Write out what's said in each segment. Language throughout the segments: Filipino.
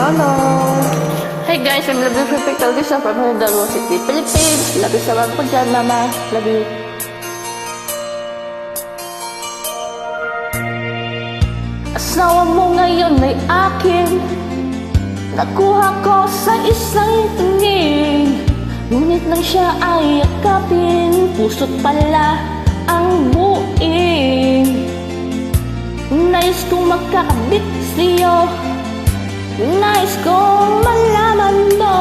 Hello! Hey guys, I'm Love Perfect Alvisa from Hidalgo City, Philippines. Love you sa mga po dyan, mama. Love you. Asawa mo ngayon ay akin. Nakuha ko sa isang tingin. Ngunit nang siya ay yakapin, puso't pala ang buuin. Nais kong magkakabit sa'yo. Nais kong malaman mo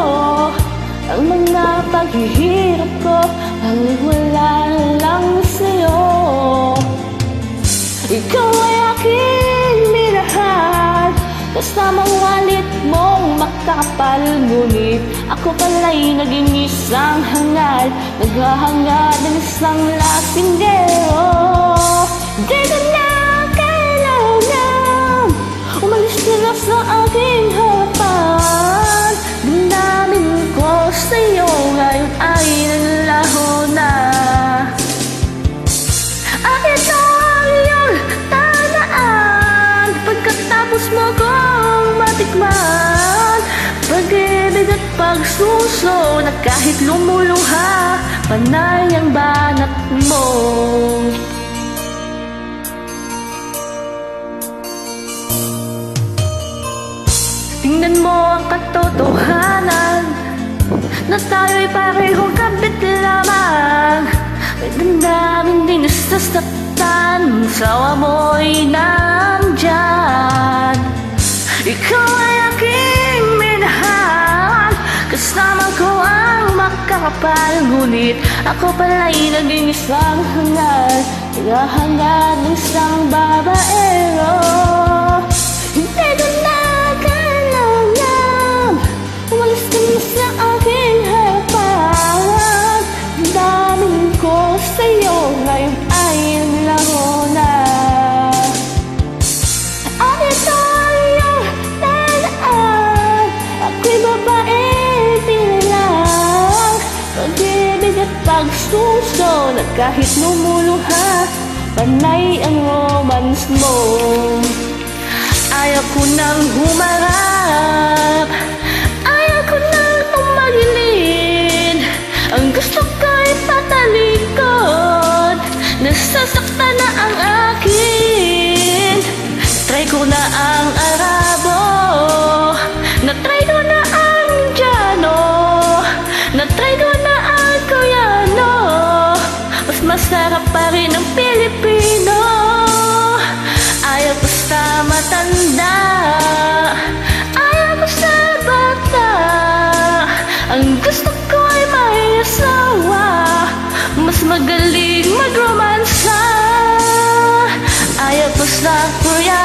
ang mga paghihirap ko ang wala lang sa'yo. Ikaw ay aking minahal, kasamang walit mong makapal. Ngunit ako pala'y naging isang hangal, naghahangad ng isang lasinggero. Di ko na kailangan umalis sila sa aking harapan. Dinamin ko sa'yo, ngayon ay naglaho na. At ito ang iyong tandaan, pagkatapos mo kong matikman. Pag-ibig at pagsuso na kahit lumuluha, panay ang banat mo. Tingnan mo ang katotohanan na tayo'y parehong kabit lamang. May damdamin din nasasaktan, sawa mo'y nandyan. Ikaw ay aking minahal, kasama ko ang makakapal. Ngunit ako pala'y naging isang hangal, naghahangad ng isang babaero. Hindi ko na umalis ka na sa aking harapan. Daming ko sa'yo, ngayon ay naglaho na. At ito ang iyong tandaan, ako'y babae pinilang. Pag-ibig at pagsuso na kahit lumuluha, panay ang romance mo. Ayaw ko nang humarap, ayaw ko nang tumagilid. Ang gusto ko'y patalikod, nasasaktan na ang akin. Try ko na ang Arabo, na-try ko na ang Indiano, na-try ko na ang Koreano. Mas masarap pa rin ang Pilipino. Ayaw ko sa matanda, ayaw ko sa bata. Ang gusto ko ay may asawa, mas magaling mag-romansa. Ayaw ko sa Korea,